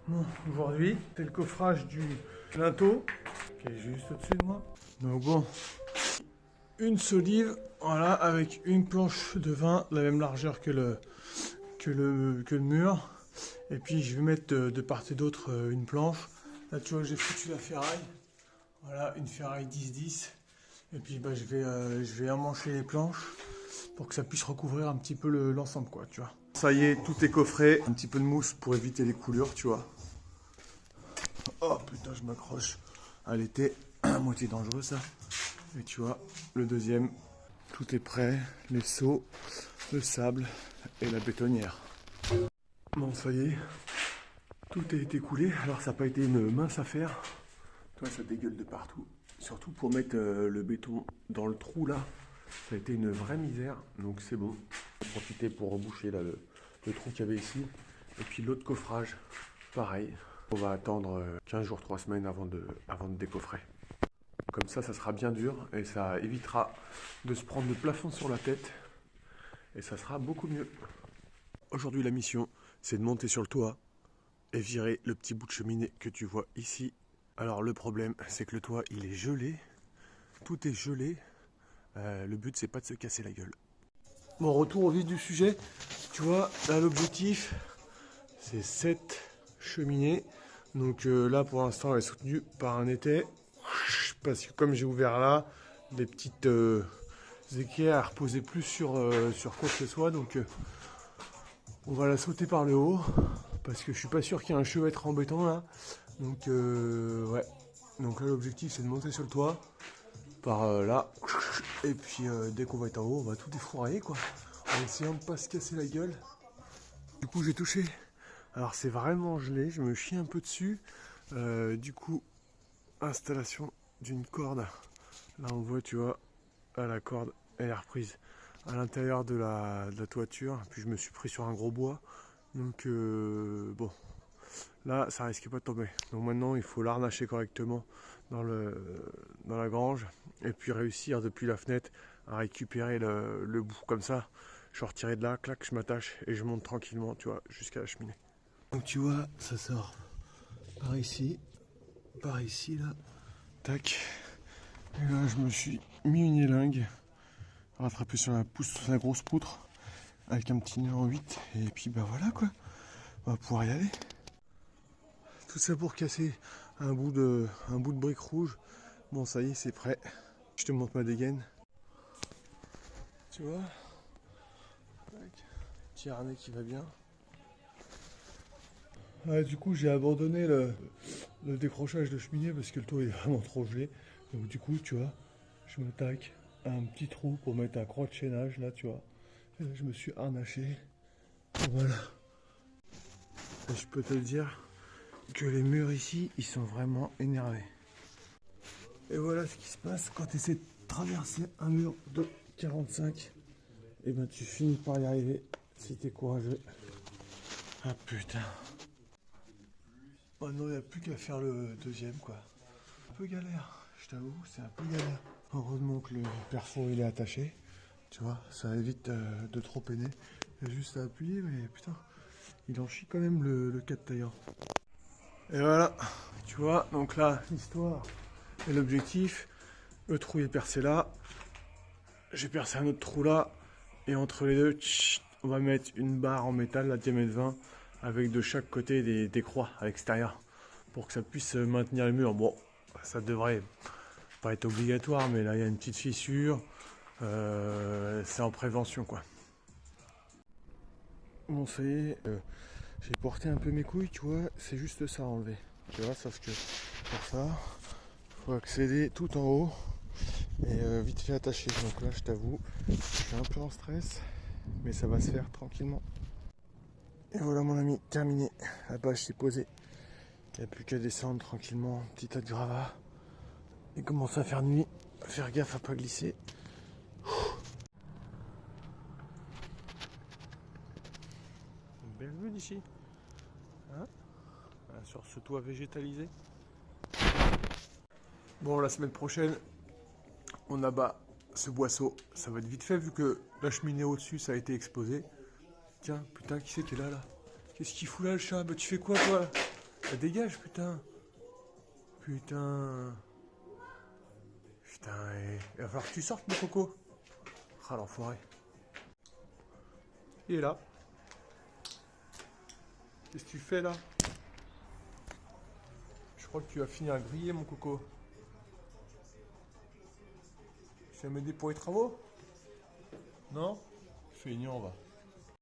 Bon, aujourd'hui, c'est le coffrage du linteau qui est juste au-dessus de moi. Donc bon, une solive, voilà, avec une planche de vin, la même largeur que le mur. Et puis je vais mettre de part et d'autre une planche. Là tu vois, j'ai foutu la ferraille. Voilà, une ferraille 10-10. Et puis bah, je vais emmancher les planches pour que ça puisse recouvrir un petit peu l'ensemble, quoi, tu vois. Ça y est, tout est coffré. Un petit peu de mousse pour éviter les coulures, tu vois. Oh putain, je m'accroche. Elle était à moitié dangereux, ça. Et tu vois, le deuxième, tout est prêt. Les seaux, le sable et la bétonnière. Bon, ça y est, tout a été coulé. Alors, ça n'a pas été une mince affaire. Toi, ça dégueule de partout. Surtout pour mettre le béton dans le trou, là. Ça a été une vraie misère. Donc, c'est bon. J'ai profité pour reboucher là, le trou qu'il y avait ici. Et puis, l'autre coffrage, pareil. On va attendre 15 jours, 3 semaines avant de décoffrer. Comme ça sera bien dur et ça évitera de se prendre le plafond sur la tête. Et ça sera beaucoup mieux. Aujourd'hui, la mission, c'est de monter sur le toit et virer le petit bout de cheminée que tu vois ici. Alors, le problème, c'est que le toit, il est gelé. Tout est gelé. Le but, c'est pas de se casser la gueule. Bon, retour au vif du sujet. Tu vois, là, l'objectif, c'est cette cheminée. Donc là, pour l'instant, elle est soutenue par un étai. Parce que comme j'ai ouvert là, des petites équerres à reposer plus sur quoi que ce soit. Donc on va la sauter par le haut. Parce que je suis pas sûr qu'il y ait un chevêtre en béton là. Donc ouais. Donc là, l'objectif, c'est de monter sur le toit. Par là. Et puis dès qu'on va être en haut, on va tout défourailler, quoi. En essayant de pas se casser la gueule. Du coup, j'ai touché. Alors c'est vraiment gelé, je me chie un peu dessus. Du coup, installation d'une corde. Là on voit, tu vois, la corde elle est reprise à l'intérieur de la toiture. Puis je me suis pris sur un gros bois. Donc bon, là ça risque pas de tomber. Donc maintenant il faut l'arnacher correctement dans la grange. Et puis réussir depuis la fenêtre à récupérer le bout. Comme ça, je sortirai de là, clac, je m'attache et je monte tranquillement, tu vois, jusqu'à la cheminée. Donc tu vois, ça sort par ici, là, tac. Et là, je me suis mis une élingue, rattrapé sur la grosse poutre, avec un petit nœud en 8. Et puis bah voilà, quoi, on va pouvoir y aller. Tout ça pour casser un bout de brique rouge. Bon, ça y est, c'est prêt. Je te montre ma dégaine. Tu vois, tac. Petit harnais qui va bien. Ouais, du coup, j'ai abandonné le décrochage de cheminée parce que le toit est vraiment trop gelé. Donc du coup, tu vois, je m'attaque à un petit trou pour mettre un croix de chaînage, là, tu vois. Et là, je me suis harnaché. Voilà. Et je peux te dire que les murs ici, ils sont vraiment énervés. Et voilà ce qui se passe quand tu essaies de traverser un mur de 45. Et ben tu finis par y arriver si t'es courageux. Ah putain. Oh non, il n'y a plus qu'à faire le deuxième, quoi. Un peu galère, je t'avoue, c'est un peu galère. Heureusement que le perfo il est attaché, tu vois, ça évite de trop peiner. Il y a juste à appuyer, mais putain, il en chie quand même le 4 tailleur. Et voilà, tu vois, donc là, l'histoire et l'objectif, le trou est percé là, j'ai percé un autre trou là, et entre les deux, on va mettre une barre en métal, la diamètre 20, avec de chaque côté des croix à l'extérieur, pour que ça puisse maintenir le mur. Bon, ça devrait pas être obligatoire, mais là il y a une petite fissure, c'est en prévention, quoi. Bon, ça y est, j'ai porté un peu mes couilles, tu vois, c'est juste ça à enlever, tu vois, sauf que pour ça, il faut accéder tout en haut et vite fait attaché. Donc là, je t'avoue, je suis un peu en stress, mais ça va se faire tranquillement. Et voilà mon ami, terminé, la bâche s'est posée, il n'y a plus qu'à descendre tranquillement, petit tas de gravats. Il commence à faire nuit, faire gaffe à pas glisser. Une belle vue d'ici, hein, sur ce toit végétalisé. Bon, la semaine prochaine, on abat ce boisseau. Ça va être vite fait vu que la cheminée au-dessus, ça a été exposé. Tiens, putain, qui c'est qui est là, là? Qu'est-ce qu'il fout là, le chat? Bah, tu fais quoi, toi? Dégage, putain. Putain. Putain, il va falloir que tu sortes, mon coco. Ah, l'enfoiré. Il est là. Qu'est-ce que tu fais là? Je crois que tu vas finir à griller, mon coco. Tu vas m'aider pour les travaux? Non? Feignant, va.